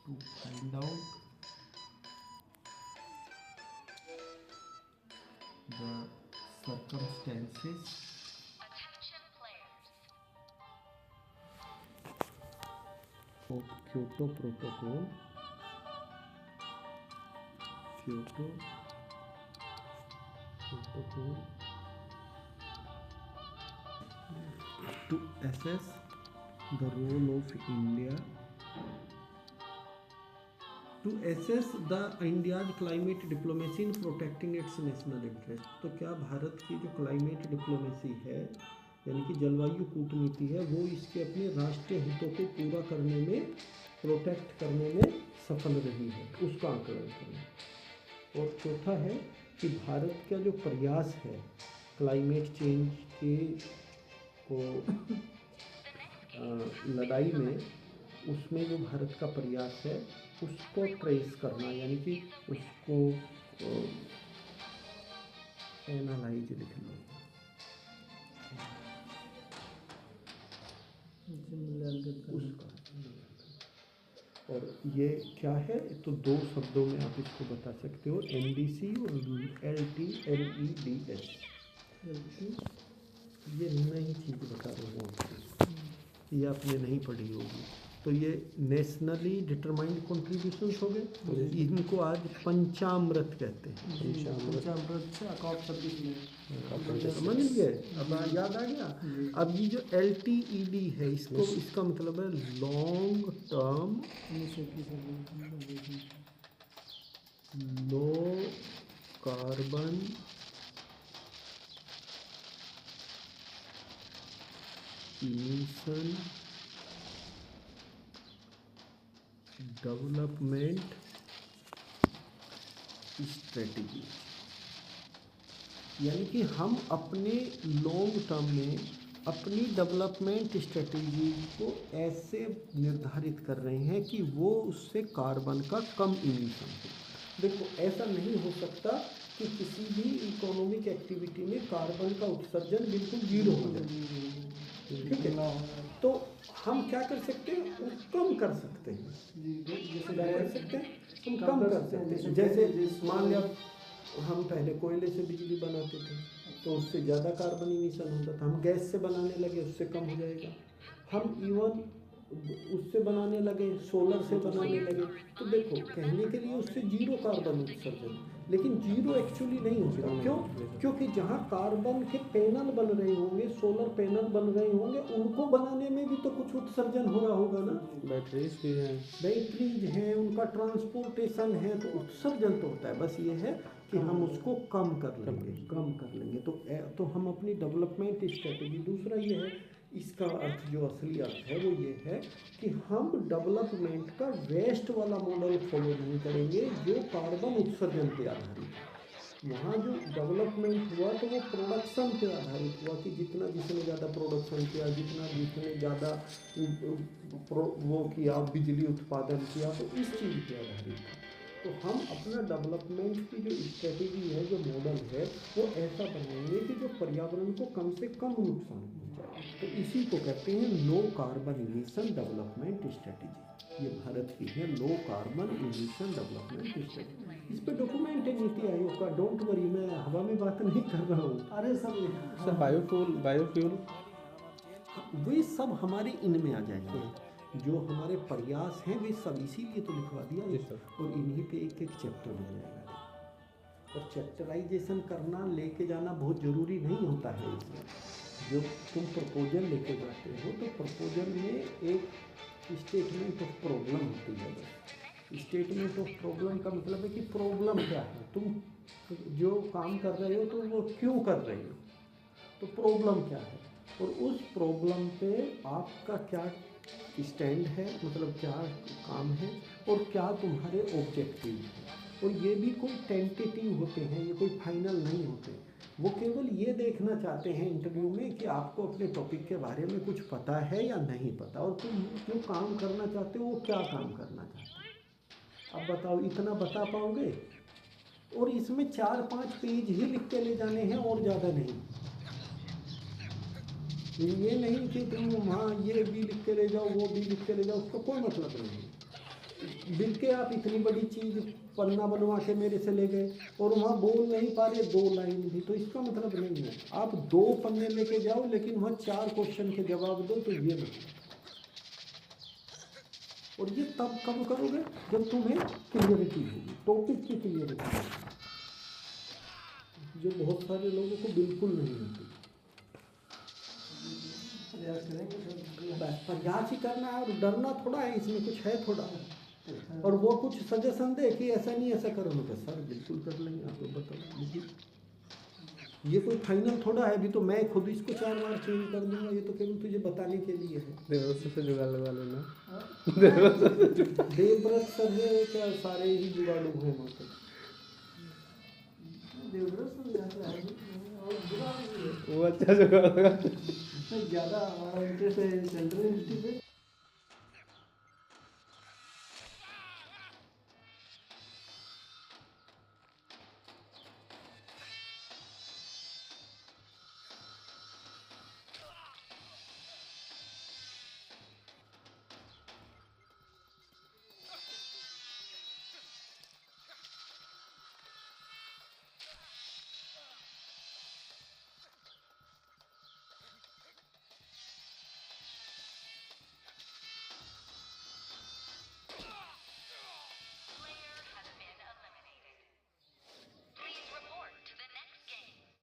to find out the circumstances of Kyoto Protocol to assess the role of India to assess the India's climate diplomacy in protecting its national interest। तो क्या भारत की जो climate diplomacy है यानी कि जलवायु कूटनीति है वो इसके अपने राष्ट्रीय हितों को पूरा करने में प्रोटेक्ट करने में सफल रही है, उसका आकलन करना। और चौथा है कि भारत का जो प्रयास है क्लाइमेट चेंज के को लड़ाई में, उसमें जो भारत का प्रयास है उसको ट्रेस करना यानी कि उसको एनालाइज लिख लो, उसका। और ये क्या है तो दो शब्दों में आप इसको बता सकते हो, NDC और LTLEDS। ये नई चीज़ बता रहा हूँ आपको, ये आपने नहीं पढ़ी होगी। तो ये नेशनली डिटरमाइंड कॉन्ट्रीब्यूशंस हो गए, इनको आज पंचामृत कहते हैं। पंचामृत से समझ गए, अब याद आ गया। अब ये जो LTED है इसका मतलब है long term low carbon emission development strategy. यानी कि हम अपने लॉन्ग टर्म में अपनी डेवलपमेंट स्ट्रेटजी को ऐसे निर्धारित कर रहे हैं कि वो उससे कार्बन का कम इमिशन हो। देखो ऐसा नहीं हो सकता कि किसी भी इकोनॉमिक एक्टिविटी में कार्बन का उत्सर्जन बिल्कुल जीरो हो जाए, ठीक है। तो हम क्या कर सकते हैं, कम कर सकते हैं। जैसे क्या कर सकते हैं, हम कम कर सकते हैं। जैसे मान लिया हम पहले कोयले से बिजली बनाते थे तो उससे ज़्यादा कार्बन इमिशन होता था, हम गैस से बनाने लगे उससे कम हो जाएगा। हम इवन उससे बनाने लगे, सोलर से बनाने लगे, तो देखो कहने के लिए उससे जीरो कार्बन उत्सर्जन, लेकिन जीरो एक्चुअली नहीं होगा। क्यों? क्योंकि जहाँ कार्बन के पैनल बन रहे होंगे, सोलर पैनल बन रहे होंगे, उनको बनाने में भी तो कुछ उत्सर्जन हो रहा होगा ना। बैटरीज भी हैं, उनका ट्रांसपोर्टेशन है, तो उत्सर्जन तो होता है। बस ये है कि हम उसको कम कर लेंगे। तो हम अपनी डेवलपमेंट स्ट्रेटजी, दूसरा ये है, इसका अर्थ जो असली अर्थ है वो ये है कि हम डेवलपमेंट का वेस्ट वाला मॉडल फॉलो नहीं करेंगे जो कार्बन उत्सर्जन पे आधारित है। वहाँ जो डेवलपमेंट हुआ तो वो प्रोडक्शन पे आधारित हुआ कि जिसने ज़्यादा प्रोडक्शन किया, जिसने ज़्यादा वो किया, बिजली उत्पादन किया, तो इस चीज़ पे आधारित था। तो हम अपना डेवलपमेंट की जो स्ट्रेटजी है, जो मॉडल है, वो ऐसा बनाएंगे कि जो पर्यावरण को कम से कम नुकसान पहुँचाए। तो इसी को कहते हैं low carbon emission development strategy. ये भारत की है low carbon emission development strategy. इस पे डॉक्यूमेंट है नीति आयोग का, डोंट वरी, मैं हवा में बात नहीं कर रहा हूँ। अरे सब बायोफ्यूल वे सब हमारे इनमें आ जाएंगे। जो हमारे प्रयास हैं वे सब इसीलिए तो लिखवा दिया है, और इन्हीं पे एक एक चैप्टर हो जाएगा। और चैप्टराइजेशन करना, लेके जाना बहुत ज़रूरी नहीं होता है। इसमें जो तुम प्रपोजल लेके जाते हो तो प्रपोजल में एक स्टेटमेंट ऑफ प्रॉब्लम होती है। बस स्टेटमेंट ऑफ प्रॉब्लम का मतलब है कि प्रॉब्लम क्या है, तुम जो काम कर रहे हो तो वो क्यों कर रहे हो, तो प्रॉब्लम क्या है, और उस प्रॉब्लम पे आपका क्या स्टैंड है, मतलब क्या काम है और क्या तुम्हारे ऑब्जेक्टिव है। और ये भी कोई टेंटेटिव होते हैं, ये कोई फाइनल नहीं होते। वो केवल ये देखना चाहते हैं इंटरव्यू में कि आपको अपने टॉपिक के बारे में कुछ पता है या नहीं पता, और तुम जो काम करना चाहते हो वो क्या काम करना चाहते हो। अब बताओ, इतना बता पाओगे? और इसमें 4-5 पेज ही लिख के ले जाने हैं और ज़्यादा नहीं। ये नहीं कि तुम वहाँ ये भी लिख के ले जाओ, वो भी लिख के ले जाओ, उसका कोई मतलब नहीं। बिल के आप इतनी बड़ी चीज़ पन्ना बनवा के मेरे से ले गए और वहाँ बोल नहीं पा रहे 2 लाइन भी, तो इसका मतलब नहीं है आप 2 पन्ने लेके जाओ लेकिन वहाँ 4 क्वेश्चन के जवाब दो, तो ये नहीं। और ये तब कब करोगे जब तुम्हें क्लियरिटी होगी, टॉपिक की क्लियरिटी होगी, जो बहुत सारे लोगों को बिल्कुल नहीं होती। प्रयास ही करना है और डरना थोड़ा है, इसमें कुछ है थोड़ा। और वो कुछ सजेशन दे कि ऐसा नहीं ऐसा करो, मैं कहा सर बिल्कुल कर लेंगे, आप लोग बताओ। लेकिन ये कोई फाइनल थोड़ा है, अभी तो मैं खुद इसको 4 बार चेंज कर दूंगा, ये तो केवल तुझे बताने के लिए है। देवव्रत से जुगाड़ लगा लेना। देवव्रत सब क्या सारे ही जुगाड़ू हैं वहाँ पे। वो अच्छा जुगाड़ लगा। ज़्यादा हमारा इंटरेस्ट है सेंट्रल यूनिवर्सिटी पे।